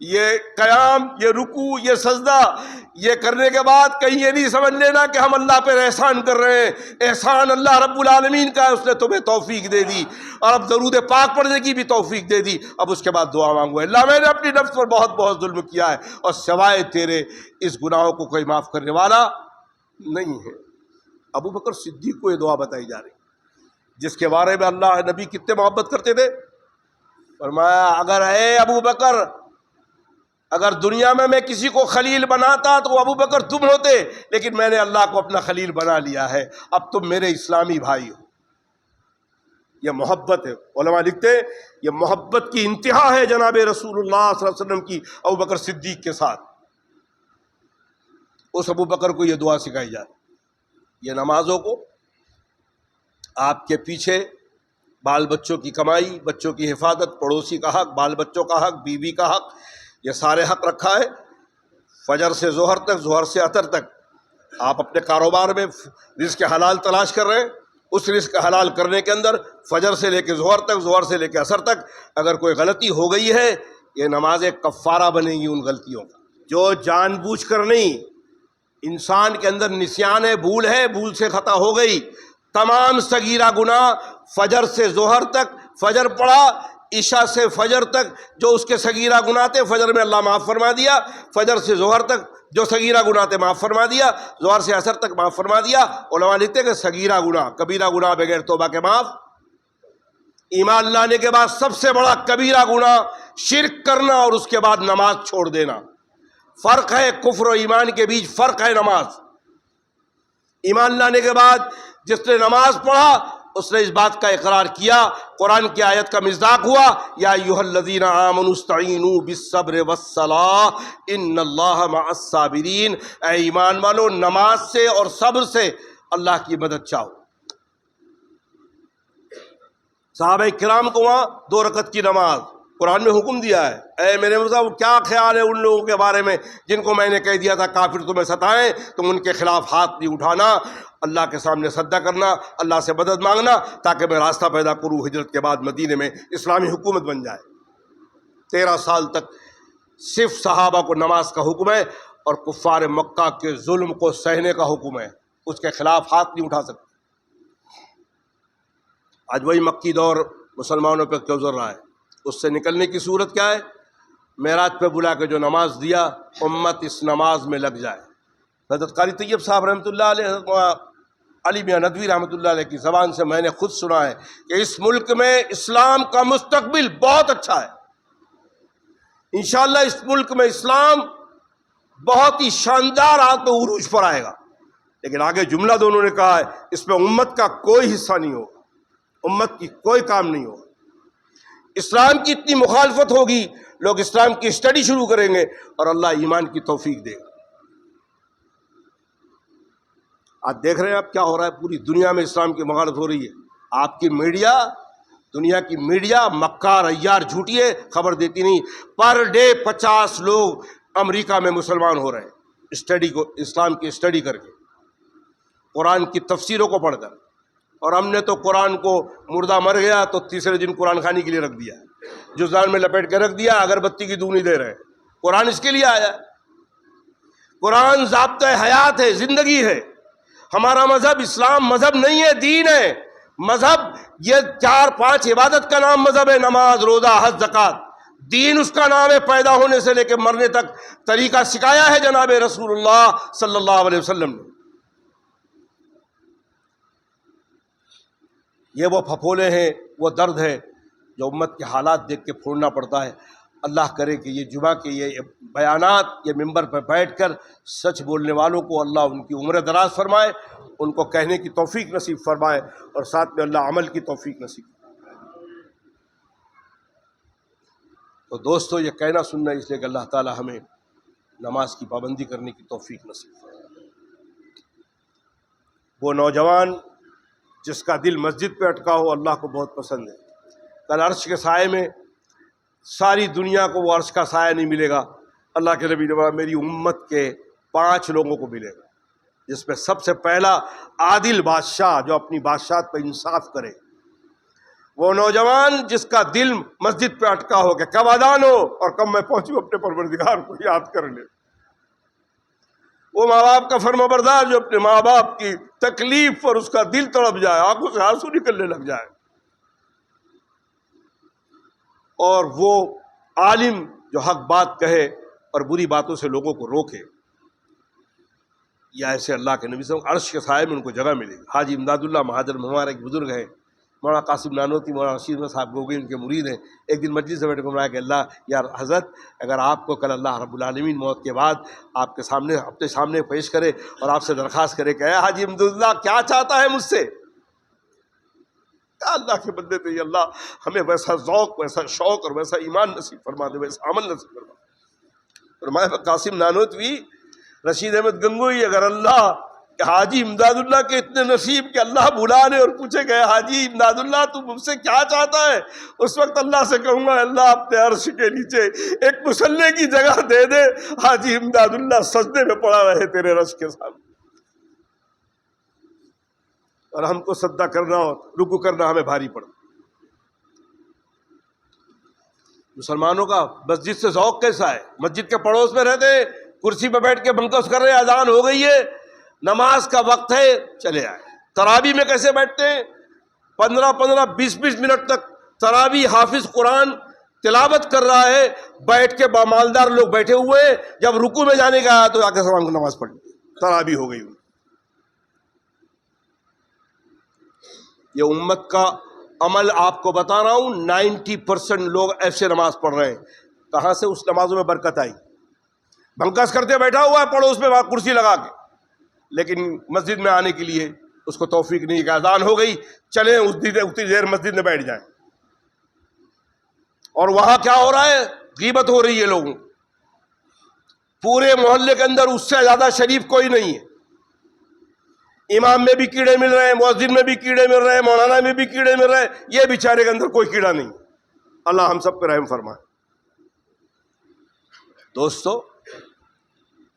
یہ قیام، یہ رکوع، یہ سجدہ، یہ کرنے کے بعد کہیں یہ نہیں سمجھ لینا کہ ہم اللہ پر احسان کر رہے ہیں. احسان اللہ رب العالمین کا ہے، اس نے تمہیں توفیق دے دی، اور اب درود پاک پڑھنے کی بھی توفیق دے دی. اب اس کے بعد دعا مانگو، اللہ میں نے اپنی نفس پر بہت بہت ظلم کیا ہے، اور سوائے تیرے اس گناہوں کو کوئی معاف کرنے والا نہیں ہے. ابو بکر صدیق کو یہ دعا بتائی جا رہی، جس کے بارے میں اللہ نبی کتنے محبت کرتے تھے. فرمایا اگر اے ابو بکر، اگر دنیا میں کسی کو خلیل بناتا تو ابو بکر تم ہوتے، لیکن میں نے اللہ کو اپنا خلیل بنا لیا ہے، اب تم میرے اسلامی بھائی ہو. یہ محبت ہے. علماء لکھتے ہیں یہ محبت کی انتہا ہے جناب رسول اللہ صلی اللہ علیہ وسلم کی ابو بکر صدیق کے ساتھ. اس ابو بکر کو یہ دعا سکھائی جاتی. یہ نمازوں کو آپ کے پیچھے بال بچوں کی کمائی، بچوں کی حفاظت، پڑوسی کا حق، بال بچوں کا حق، بیوی کا حق، یہ سارے حق رکھا ہے. فجر سے ظہر تک، ظہر سے عصر تک آپ اپنے کاروبار میں رزق حلال تلاش کر رہے ہیں. اس رزق حلال کرنے کے اندر فجر سے لے کے ظہر تک، ظہر سے لے کے عصر تک اگر کوئی غلطی ہو گئی ہے، یہ نماز کفارہ بنے گی ان غلطیوں کا. جو جان بوجھ کر نہیں، انسان کے اندر نسیان ہے، بھول ہے، بھول سے خطا ہو گئی، تمام صغیرہ گناہ فجر سے ظہر تک، فجر پڑھا عشاء سے فجر تک جو اس کے صغیرہ گناہ تھے فجر میں اللہ معاف فرما دیا، فجر سے ظہر تک جو صغیرہ گناہ تھے معاف فرما دیا، ظہر سے عصر تک معاف فرما دیا. علماء لکھتے ہیں کہ صغیرہ گناہ، کبیرہ گناہ بغیر توبہ کے معاف. ایمان لانے کے بعد سب سے بڑا کبیرہ گناہ شرک کرنا، اور اس کے بعد نماز چھوڑ دینا. فرق ہے کفر و ایمان کے بیچ، فرق ہے نماز. ایمان لانے کے بعد جس نے نماز پڑھا اس نے اس بات کا اقرار کیا، قرآن کی آیت کا مصداق ہوا، یا ایھا الذین آمنوا استعینوا بالصبر والصلاۃ ان اللہ مع الصابرین. اے ایمان والو، نماز سے اور صبر سے اللہ کی مدد چاہو. صحابہ کرام کو وہاں 2 رکعت کی نماز قرآن میں حکم دیا ہے. اے میرے مصطفیٰ، کیا خیال ہے ان لوگوں کے بارے میں جن کو میں نے کہہ دیا تھا کافر تمہیں ستائیں، تم ان کے خلاف ہاتھ نہیں اٹھانا، اللہ کے سامنے سجدہ کرنا، اللہ سے مدد مانگنا تاکہ میں راستہ پیدا کروں، ہجرت کے بعد مدینے میں اسلامی حکومت بن جائے. 13 سال تک صرف صحابہ کو نماز کا حکم ہے، اور کفار مکہ کے ظلم کو سہنے کا حکم ہے، اس کے خلاف ہاتھ نہیں اٹھا سکتے. آج وہی مکی دور مسلمانوں پہ گزر رہا ہے. اس سے نکلنے کی صورت کیا ہے؟ معراج پہ بلا کے جو نماز دیا، امت اس نماز میں لگ جائے. حضرت قاری طیب صاحب رحمۃ اللہ علیہ، حضرت علی میاں ندوی رحمۃ اللہ علیہ کی زبان سے میں نے خود سنا ہے کہ اس ملک میں اسلام کا مستقبل بہت اچھا ہے. انشاءاللہ اس ملک میں اسلام بہت ہی شاندار ہاتھ پہ عروج پر آئے گا. لیکن آگے جملہ دونوں نے کہا ہے، اس میں امت کا کوئی حصہ نہیں ہوگا، امت کی کوئی کام نہیں ہوگا. اسلام کی اتنی مخالفت ہوگی، لوگ اسلام کی اسٹڈی شروع کریں گے، اور اللہ ایمان کی توفیق دے گا. آج دیکھ رہے ہیں آپ کیا ہو رہا ہے، پوری دنیا میں اسلام کی مخالفت ہو رہی ہے. آپ کی میڈیا، دنیا کی میڈیا مکار عیار جھوٹی ہے، خبر دیتی نہیں. پر ڈے 50 لوگ امریکہ میں مسلمان ہو رہے ہیں، اسٹڈی کو، اسلام کی اسٹڈی کر کے، قرآن کی تفسیروں کو پڑھ کر. اور ہم نے تو قرآن کو مردہ مر گیا تو تیسرے دن قرآن خوانی کے لیے رکھ دیا، جزدان میں لپیٹ کے رکھ دیا، اگربتی کی دو نہیں دے رہے. قرآن اس کے لیے آیا. قرآن ضابطۂ حیات ہے، زندگی ہے. ہمارا مذہب اسلام مذہب نہیں ہے، دین ہے. مذہب یہ 4-5 عبادت کا نام مذہب ہے، نماز، روزہ، حج، زکوٰۃ. دین اس کا نام ہے، پیدا ہونے سے لے کے مرنے تک طریقہ سکھایا ہے جناب رسول اللہ صلی اللہ علیہ وسلم نے. یہ وہ پھپھولے ہیں، وہ درد ہے جو امت کے حالات دیکھ کے پھوڑنا پڑتا ہے. اللہ کرے کہ یہ جمعہ کے یہ بیانات، یہ ممبر پر بیٹھ کر سچ بولنے والوں کو اللہ ان کی عمر دراز فرمائے، ان کو کہنے کی توفیق نصیب فرمائے، اور ساتھ میں اللہ عمل کی توفیق نصیب فرمائے. تو دوستو، یہ کہنا سننا اس لیے کہ اللہ تعالی ہمیں نماز کی پابندی کرنے کی توفیق نصیب فرمائے. وہ نوجوان جس کا دل مسجد پہ اٹکا ہو، اللہ کو بہت پسند ہے. کل عرش کے سائے میں ساری دنیا کو وہ عرش کا سایہ نہیں ملے گا. اللہ کے نبی نے فرمایا میری امت کے 5 لوگوں کو ملے گا، جس میں سب سے پہلا عادل بادشاہ جو اپنی بادشاہت پہ انصاف کرے. وہ نوجوان جس کا دل مسجد پہ اٹکا ہو کہ کب اذان ہو اور کب میں پہنچوں اپنے پروردگار کو یاد کر لے. وہ ماں باپ کا فرمانبردار جو اپنے ماں باپ کی تکلیف پر اس کا دل تڑپ جائے, آنکھوں سے آنسو نکلنے لگ جائے. اور وہ عالم جو حق بات کہے اور بری باتوں سے لوگوں کو روکے, یا ایسے اللہ کے نبی صلی اللہ علیہ وسلم عرش کے سائے میں ان کو جگہ ملے گی. حاجی امداد اللہ مہاجر ہمارے ایک بزرگ ہیں, مولانا قاسم نانوتی, مولانا رشید احمد صاحب گوگئی ان کے مرید ہیں. ایک دن مسجد سے بیٹھ کے فرمایا کہ اللہ یا حضرت, اگر آپ کو کل اللہ رب العالمین موت کے بعد آپ کے سامنے اپنے سامنے پیش کرے اور آپ سے درخواست کرے کہ اے حاجی امداد اللہ کیا چاہتا ہے مجھ سے, اللہ کے بندے تھے, یہ اللہ ہمیں ویسا ذوق, ویسا شوق اور ویسا ایمان نصیب فرما دے, ویسا عمل نصیب فرما دے. فرمایا قاسم نانوتوی, رشید احمد گنگوئی, اگر اللہ حاجی امداد اللہ کے اتنے نصیب کہ اللہ بلا لے اور پوچھے گئے حاجی امداد اللہ تو مجھ سے کیا چاہتا ہے, اس وقت اللہ سے کہوں گا اللہ اپنے عرش کے نیچے ایک مصلی کی جگہ دے دے, حاجی امداد اللہ سجدے میں پڑا رہے تیرے عرش کے سامنے. اور ہم کو سجدہ کرنا اور رکوع کرنا ہمیں بھاری پڑا. مسلمانوں کا مسجد سے ذوق کیسا ہے؟ مسجد کے پڑوس میں رہتے, کرسی پہ بیٹھ کے بنکس کر رہے, اذان ہو گئی ہے, نماز کا وقت ہے, چلے آئے. تراویح میں کیسے بیٹھتے ہیں؟ 15-15 20-20 منٹ تک تراویح حافظ قرآن تلاوت کر رہا ہے, بیٹھ کے مالدار لوگ بیٹھے ہوئے ہیں, جب رکوع میں جانے کا آیا تو آ کے سلام کو نماز پڑھ لی, تراویح ہو گئی. یہ امت کا عمل آپ کو بتا رہا ہوں, 90% لوگ ایسے نماز پڑھ رہے ہیں. کہاں سے اس نمازوں میں برکت آئی؟ بنکس کرتے بیٹھا ہوا ہے پڑوس میں وہاں کرسی لگا کے, لیکن مسجد میں آنے کے لیے اس کو توفیق نہیں کہ اذان ہو گئی چلیں اتنی دیر مسجد میں بیٹھ جائیں. اور وہاں کیا ہو رہا ہے؟ غیبت ہو رہی ہے لوگوں. پورے محلے کے اندر اس سے زیادہ شریف کوئی نہیں ہے. امام میں بھی کیڑے مل رہے ہیں, مؤذن میں بھی کیڑے مل رہے ہیں, مولانا میں بھی کیڑے مل رہے ہیں, یہ بیچارے کے اندر کوئی کیڑا نہیں. اللہ ہم سب پہ رحم فرمائے. دوستو,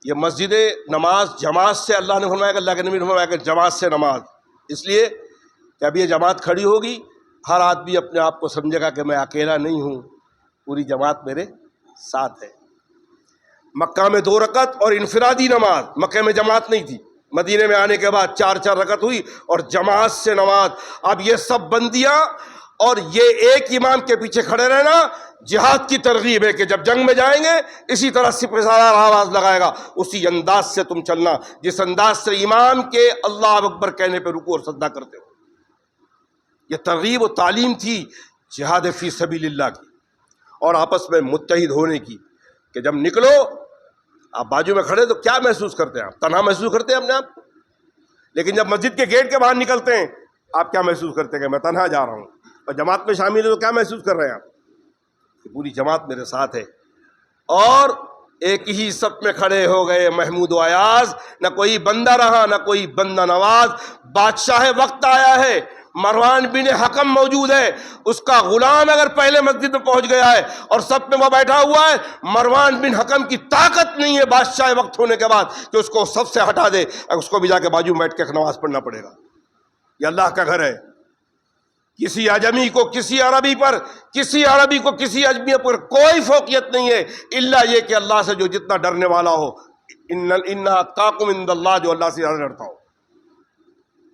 یہ مسجد نماز جماعت سے, اللہ نے فرمایا کہ اللہ کے نبی نے فرمایا کہ جماعت سے نماز, اس لیے کہ اب یہ جماعت کھڑی ہوگی, ہر آدمی اپنے آپ کو سمجھے گا کہ میں اکیلا نہیں ہوں, پوری جماعت میرے ساتھ ہے. مکہ میں 2 رکعت اور انفرادی نماز, مکہ میں جماعت نہیں تھی, مدینے میں آنے کے بعد 4 رکعت ہوئی اور جماعت سے نماز. اب یہ سب بندیاں اور یہ ایک امام کے پیچھے کھڑے رہنا جہاد کی ترغیب ہے کہ جب جنگ میں جائیں گے اسی طرح سپہ سالار آواز لگائے گا, اسی انداز سے تم چلنا جس انداز سے امام کے اللہ اکبر کہنے پہ رکوع اور سجدہ کرتے ہو. یہ ترغیب و تعلیم تھی جہاد فی سبیل اللہ کی, اور آپس میں متحد ہونے کی, کہ جب نکلو آپ بازو میں کھڑے تو کیا محسوس کرتے ہیں؟ آپ تنہا محسوس کرتے ہیں اپنے آپ کو. لیکن جب مسجد کے گیٹ کے باہر نکلتے ہیں آپ کیا محسوس کرتے ہیں کہ میں تنہا جا رہا ہوں, اور جماعت میں شامل ہے تو کیا محسوس کر رہے ہیں آپ کہ پوری جماعت میرے ساتھ ہے. اور ایک ہی صف میں کھڑے ہو گئے محمود و ایاز, نہ کوئی بندہ رہا نہ کوئی بندہ نواز. بادشاہ وقت آیا ہے, مروان بن حکم موجود ہے, اس کا غلام اگر پہلے مسجد میں پہنچ گیا ہے اور سب میں وہ بیٹھا ہوا ہے, مروان بن حکم کی طاقت نہیں ہے بادشاہ وقت ہونے کے بعد کہ اس کو سب سے ہٹا دے, اس کو بھی جا کے بازو میں بیٹھ کے نماز پڑھنا پڑے گا. یہ اللہ کا گھر ہے. کسی اجمی کو کسی عربی پر, کسی عربی کو کسی اجمی پر کوئی فوقیت نہیں ہے, الا یہ کہ اللہ سے جو جتنا ڈرنے والا ہو, ان اتقاکم عند اللہ, جو اللہ سے زیادہ ڈرتا ہو.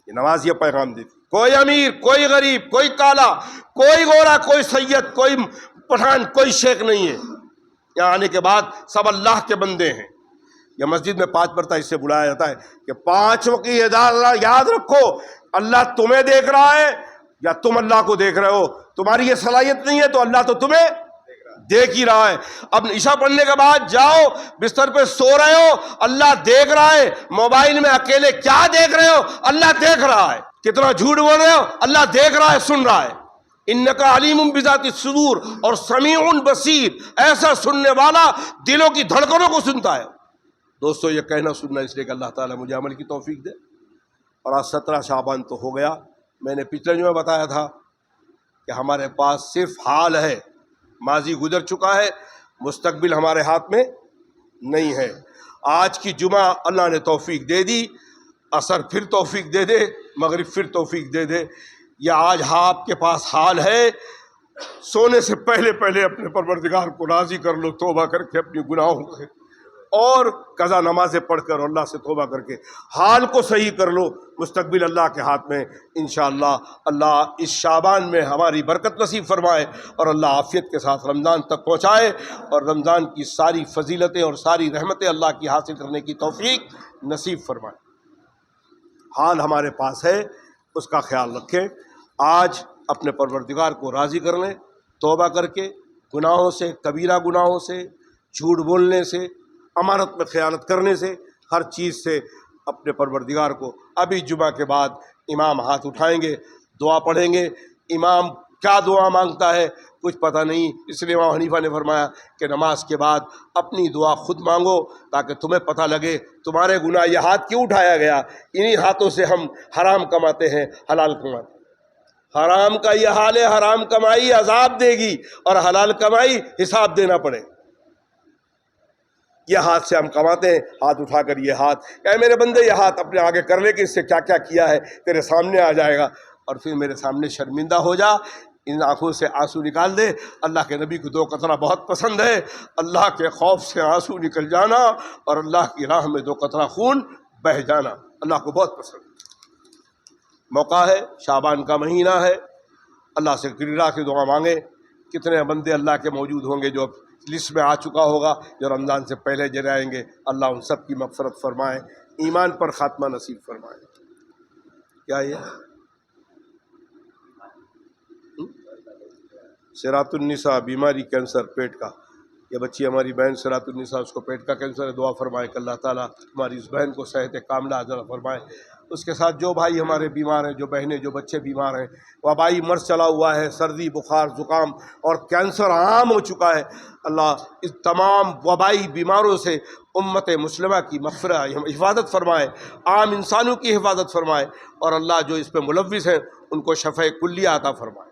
یہ نماز یہ پیغام دیتی. کوئی امیر, کوئی غریب, کوئی کالا, کوئی گورا, کوئی سید, کوئی پٹھان, کوئی شیخ نہیں ہے. یہاں آنے کے بعد سب اللہ کے بندے ہیں. یہ مسجد میں 5 مرتبہ اس سے بلایا جاتا ہے کہ 5 وقت کی یاد رکھو, اللہ تمہیں دیکھ رہا ہے یا تم اللہ کو دیکھ رہے ہو. تمہاری یہ صلاحیت نہیں ہے تو اللہ تو تمہیں دیکھ ہی رہا ہے. اب عشاء پڑھنے کے بعد جاؤ بستر پہ سو رہے ہو, اللہ دیکھ رہا ہے. موبائل میں اکیلے کیا دیکھ رہے ہو, اللہ دیکھ رہا ہے. کتنا جھوٹ بول رہے ہو, اللہ دیکھ رہا ہے, سن رہا ہے. انکا علیم بذات الصدور, اور سمیع بصیر, ایسا سننے والا دلوں کی دھڑکنوں کو سنتا ہے. دوستو یہ کہنا سننا اس لیے کہ اللہ تعالیٰ مجھے عمل کی توفیق دے. اور آج 17 شعبان تو ہو گیا. میں نے پچھلے جمعے بتایا تھا کہ ہمارے پاس صرف حال ہے, ماضی گزر چکا ہے, مستقبل ہمارے ہاتھ میں نہیں ہے. آج کی جمعہ اللہ نے توفیق دے دی, عصر پھر توفیق دے دے, مغرب پھر توفیق دے دے. یہ آج آپ کے پاس حال ہے، سونے سے پہلے پہلے اپنے پروردگار کو راضی کر لو، توبہ کر کے اپنی گناہوں سے، اور قضا نمازیں پڑھ کر اللہ سے توبہ کر کے حال کو صحیح کر لو۔ مستقبل اللہ کے ہاتھ میں، انشاءاللہ اللہ اس شعبان میں ہماری برکت نصیب فرمائے، اور اللہ عافیت کے ساتھ رمضان تک پہنچائے، اور رمضان کی ساری فضیلتیں اور ساری رحمتیں اللہ کی حاصل کرنے کی توفیق نصیب فرمائے۔ حال ہمارے پاس ہے، اس کا خیال رکھیں۔ آج اپنے پروردگار کو راضی کر لیں، توبہ کر کے گناہوں سے، کبیرہ گناہوں سے، جھوٹ بولنے سے، امانت میں خیانت کرنے سے، ہر چیز سے اپنے پروردگار کو۔ ابھی جمعہ کے بعد امام ہاتھ اٹھائیں گے، دعا پڑھیں گے۔ امام کیا دعا مانگتا ہے کچھ پتہ نہیں، اس لیے امام حنیفہ نے فرمایا کہ نماز کے بعد اپنی دعا خود مانگو، تاکہ تمہیں پتہ لگے تمہارے گناہ، یہ ہاتھ کیوں اٹھایا گیا، انہی ہاتھوں سے ہم حرام کماتے ہیں، حلال کماتے ہیں۔ حرام کا یہ حال ہے، حرام کمائی عذاب دے گی، اور حلال کمائی حساب دینا پڑے۔ یہ ہاتھ سے ہم کماتے ہیں، ہاتھ اٹھا کر یہ ہاتھ، اے میرے بندے یہ ہاتھ اپنے آگے کر لے کہ اس سے کیا کیا کیا ہے تیرے سامنے آ جائے گا، اور پھر میرے سامنے شرمندہ ہو جا، ان آنکھوں سے آنسو نکال دے۔ اللہ کے نبی کو 2 قطرہ بہت پسند ہے، اللہ کے خوف سے آنسو نکل جانا اور اللہ کی راہ میں 2 قطرہ خون بہہ جانا اللہ کو بہت پسند ہے۔ موقع ہے، شعبان کا مہینہ ہے، اللہ سے گرا کے دعا مانگے۔ کتنے بندے اللہ کے موجود ہوں گے جو لسٹ میں آ چکا ہوگا، جو رمضان سے پہلے جڑے آئیں گے، اللہ ان سب کی مغفرت فرمائے، ایمان پر خاتمہ نصیب فرمائے۔ کیا یہ صراط النساء بیماری کینسر پیٹ کا، یہ بچی ہماری بہن صراط النساء، اس کو پیٹ کا کینسر ہے، دعا فرمائے کہ اللہ تعالیٰ ہماری اس بہن کو صحت کاملہ عطا فرمائے۔ اس کے ساتھ جو بھائی ہمارے بیمار ہیں، جو بہنیں، جو بچے بیمار ہیں، وبائی مرض چلا ہوا ہے، سردی، بخار، زکام اور کینسر عام ہو چکا ہے، اللہ اس تمام وبائی بیماروں سے امت مسلمہ کی مغفرت حفاظت فرمائے، عام انسانوں کی حفاظت فرمائے، اور اللہ جو اس پہ ملوث ہیں ان کو شفاء کلیہ عطا فرمائے۔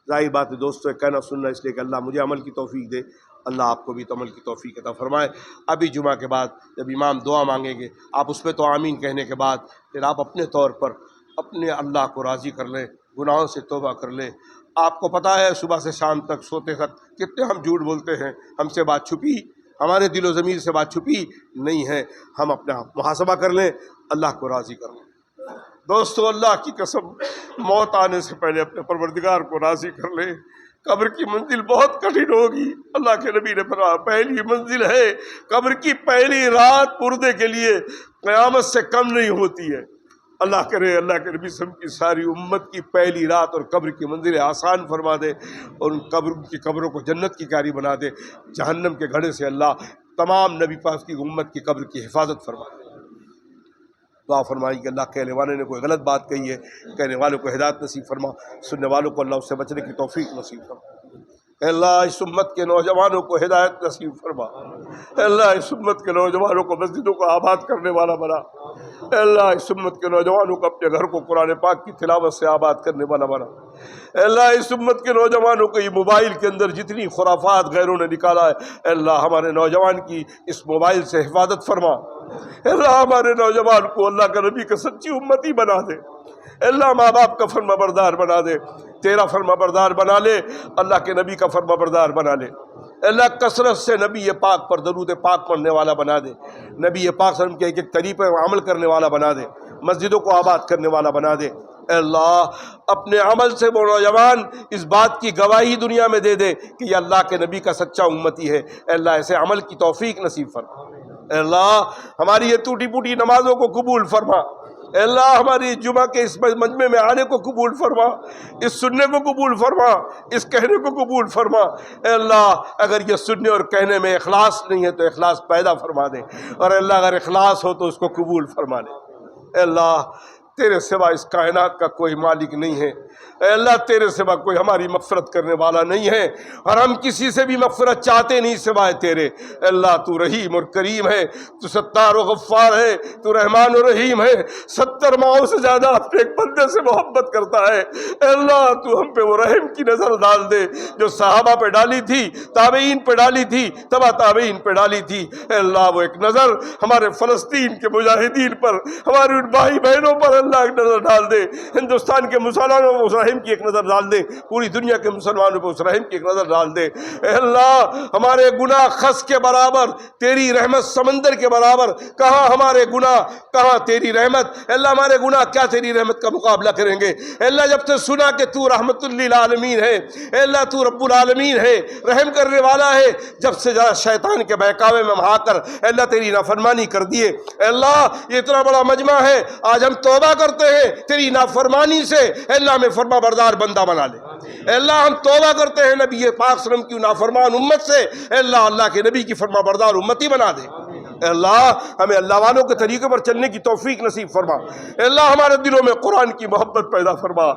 ظاہر بات ہے دوستو، کہنا سننا اس لیے کہ اللہ مجھے عمل کی توفیق دے، اللہ آپ کو بھی عمل کی توفیق عطا فرمائے۔ ابھی جمعہ کے بعد جب امام دعا مانگیں گے، آپ اس پہ تو آمین کہنے کے بعد پھر آپ اپنے طور پر اپنے اللہ کو راضی کر لیں، گناہوں سے توبہ کر لیں۔ آپ کو پتہ ہے صبح سے شام تک سوتے وقت کتنے ہم جھوٹ بولتے ہیں، ہم سے بات چھپی، ہمارے دل و ضمیر سے بات چھپی نہیں ہے، ہم اپنا محاسبہ کر لیں، اللہ کو راضی کر لیں۔ دوستو اللہ کی قسم، موت آنے سے پہلے اپنے پروردگار کو راضی کر لیں۔ قبر کی منزل بہت کٹھن ہوگی، اللہ کے نبی نے فرمایا پہلی منزل ہے قبر کی پہلی رات مردے کے لیے قیامت سے کم نہیں ہوتی ہے۔ اللہ کرے اللہ کے نبی صلی اللہ علیہ وسلم کی ساری امت کی پہلی رات اور قبر کی منزلیں آسان فرما دے، اور ان قبروں کو جنت کی کاری بنا دے، جہنم کے گھڑے سے اللہ تمام نبی پاک کی امت کی قبر کی حفاظت فرما دے۔ دعا فرمائی کہ اللہ کہنے والے نے کوئی غلط بات کہی ہے، کہنے والوں کو ہدایت نصیب فرما، سننے والوں کو اللہ اس سے بچنے کی توفیق نصیب فرما۔ اے اللہ اس امت کے نوجوانوں کو ہدایت نصیب فرما، اے اللہ اس امت کے نوجوانوں کو مسجدوں کو آباد کرنے والا بنا، اے اللہ اس امت کے نوجوانوں کو اپنے گھر کو قرآن پاک کی تلاوت سے آباد کرنے والا بنا، اے اللہ اس امت کے نوجوانوں کو یہ موبائل کے اندر جتنی خرافات غیروں نے نکالا ہے، اے اللہ ہمارے نوجوان کی اس موبائل سے حفاظت فرما، اے اللہ ہمارے نوجوان کو اللہ کا نبی کا سچی امتی بنا دے، اے اللہ ماں باپ کا فرما بردار بنا دے، تیرا فرما بردار بنا لے، اللہ کے نبی کا فرما بردار بنا لے، اے اللہ کثرت سے نبی پاک پر درود پاک پڑھنے والا بنا دے، نبی پاک صلی اللہ علیہ وسلم کے ایک ایک طریقے پر عمل کرنے والا بنا دے، مسجدوں کو آباد کرنے والا بنا دے۔ اے اللہ اپنے عمل سے وہ نوجوان اس بات کی گواہی دنیا میں دے دے کہ یہ اللہ کے نبی کا سچا امتی ہے، اے اللہ ایسے عمل کی توفیق نصیب فرما، اے اللہ ہماری یہ ٹوٹی پوٹی نمازوں کو قبول فرما، اے اللہ ہماری جمعہ کے اس مجمع میں آنے کو قبول فرما، اس سننے کو قبول فرما، اس کہنے کو قبول فرما، اے اللہ اگر یہ سننے اور کہنے میں اخلاص نہیں ہے تو اخلاص پیدا فرما دے، اور اے اللہ اگر اخلاص ہو تو اس کو قبول فرما لے۔ اے اللہ تیرے سوا اس کائنات کا کوئی مالک نہیں ہے، اے اللہ تیرے سوا کوئی ہماری مغفرت کرنے والا نہیں ہے، اور ہم کسی سے بھی مغفرت چاہتے نہیں سوائے تیرے۔ اے اللہ تو رحیم اور کریم ہے، تو ستار و غفار ہے، تو رحمان و رحیم ہے، 70 ماؤں سے زیادہ اپنے ایک بندے سے محبت کرتا ہے۔ اے اللہ تو ہم پہ وہ رحم کی نظر ڈال دے جو صحابہ پہ ڈالی تھی، تابعین پہ ڈالی تھی، تبا تابعین پہ ڈالی تھی۔ اے اللہ وہ ایک نظر ہمارے فلسطین کے مجاہدین پر، ہمارے ان بھائی بہنوں پر اللہ ایک نظر ڈال دے، ہندوستان کے مسلمانوں پر اس رحم کی ایک نظر ڈال دے، پوری دنیا کے مسلمانوں پر اس رحم کی ایک نظر ڈال دے۔ اے اللہ ہمارے گناہ خس کے برابر، تیری رحمت سمندر کے برابر، کہاں ہمارے گناہ کہاں تیری رحمت۔ اے اللہ ہمارے گناہ کیا تیری رحمت کا مقابلہ کریں گے۔ اے اللہ جب سے سنا کہ تو رحمت للعالمین ہے، اے اللہ تو رب العالمین ہے، رحم کرنے والا ہے، جب سے شیطان کے بہکاوے میں بہا کر اے اللہ تیری نافرمانی کر دیے۔ اے اللہ یہ اتنا بڑا مجمع ہے، آج ہم توبہ کرتے ہیں تیری نافرمانی سے، اے اللہ ہمیں فرما بردار بندہ بنا لے۔ اے اللہ ہم توبہ کرتے ہیں نبی پاک صلی اللہ علیہ وسلم کی نافرمان امت سے، اے اللہ اللہ کے نبی کی فرما بردار امتی بنا دے۔ اے اللہ ہمیں اللہ والوں کے طریقے پر چلنے کی توفیق نصیب فرما۔ اے اللہ ہمارے دلوں میں قرآن کی محبت پیدا فرما،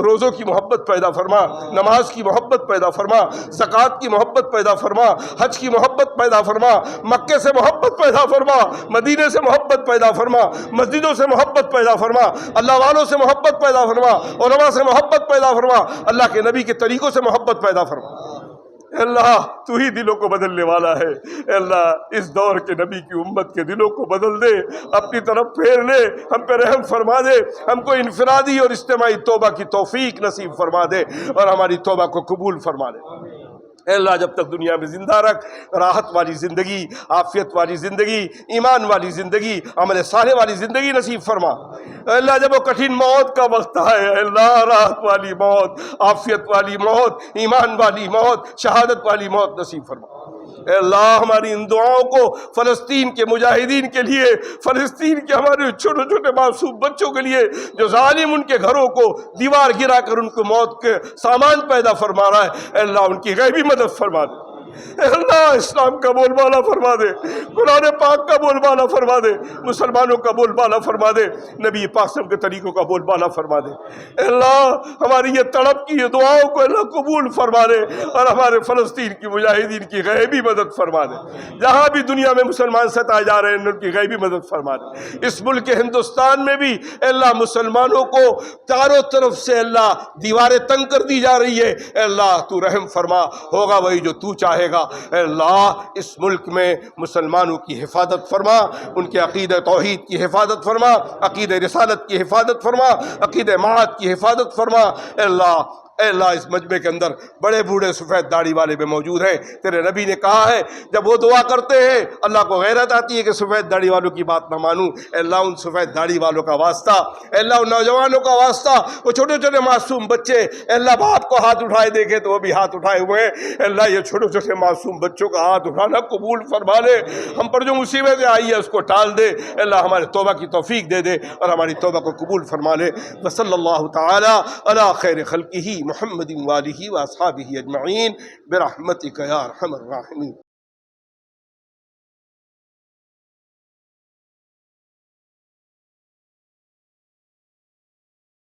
روزوں کی محبت پیدا فرما، نماز کی محبت پیدا فرما، زکوٰۃ کی محبت پیدا فرما، حج کی محبت پیدا فرما، مکے سے محبت پیدا فرما، مدینے سے محبت پیدا فرما، مسجدوں سے محبت پیدا فرما، اللہ والوں سے محبت پیدا فرما، علماء سے محبت پیدا فرما، اللہ کے نبی کے طریقوں سے محبت پیدا فرما۔ اے اللہ تو ہی دلوں کو بدلنے والا ہے۔ اے اللہ اس دور کے نبی کی امت کے دلوں کو بدل دے، اپنی طرف پھیر لے، ہم پہ رحم فرما دے، ہم کو انفرادی اور اجتماعی توبہ کی توفیق نصیب فرما دے اور ہماری توبہ کو قبول فرما دے۔ اے اللہ جب تک دنیا میں زندہ رکھ، راحت والی زندگی، عافیت والی زندگی، ایمان والی زندگی، عمل صالح والی زندگی نصیب فرما۔ اے اللہ جب وہ کٹھن موت کا وقت آئے، اے اللہ راحت والی موت، عافیت والی موت، ایمان والی موت، شہادت والی موت نصیب فرما۔ اے اللہ ہماری ان دعاؤں کو فلسطین کے مجاہدین کے لیے، فلسطین کے ہمارے چھوٹے چھوٹے معصوم بچوں کے لیے جو ظالم ان کے گھروں کو دیوار گرا کر ان کو موت کے سامان پیدا فرما رہا ہے، اے اللہ ان کی غیبی مدد فرما دے۔ اے اللہ اسلام کا بول بالا فرما دے، قرآن پاک کا بول بالا فرما دے، مسلمانوں کا بول بالا فرما دے، نبی پاک صلی اللہ علیہ وسلم کے طریقوں کا بول بالا فرما دے۔ اے اللہ ہماری یہ تڑپ کی یہ دعاؤں کو اللہ قبول فرما دے اور ہمارے فلسطین کی مجاہدین کی غیبی مدد فرما دے، جہاں بھی دنیا میں مسلمان ستائے جا رہے ہیں ان کی غیبی مدد فرما دے۔ اس ملک ہندوستان میں بھی اے اللہ مسلمانوں کو چاروں طرف سے اللہ دیواریں تنگ کر دی جا رہی ہے، اے اللہ تو رحم فرما، ہوگا وہی جو تو چاہے گا۔ اے اللہ اس ملک میں مسلمانوں کی حفاظت فرما، ان کے عقیدہ توحید کی حفاظت فرما، عقیدہ رسالت کی حفاظت فرما، عقیدہ معاد کی حفاظت فرما۔ اے اللہ اس مجمع کے اندر بڑے بوڑھے سفید داڑھی والے بھی موجود ہیں، تیرے نبی نے کہا ہے جب وہ دعا کرتے ہیں اللہ کو غیرت آتی ہے کہ سفید داڑھی والوں کی بات نہ مانوں۔ اے اللہ ان سفید داڑھی والوں کا واسطہ، اے اللہ ان نوجوانوں کا واسطہ، وہ چھوٹے چھوٹے معصوم بچے اے اللہ باپ کو ہاتھ اٹھائے دیکھے تو وہ بھی ہاتھ اٹھائے ہوئے ہیں، اے اللہ یہ چھوٹے چھوٹے معصوم بچوں کا ہاتھ اٹھانا قبول فرما لے، ہم پر جو مصیبتیں آئی ہے اس کو ٹال دے، اے اللہ ہمارے توبہ کی توفیق دے دے اور ہماری توبہ کو قبول فرما لے۔ وصلی اللہ تعالی علی خیر خلقہ محمد وآلہ واصحابہ اجمعین برحمتک یا ارحم الراحمین۔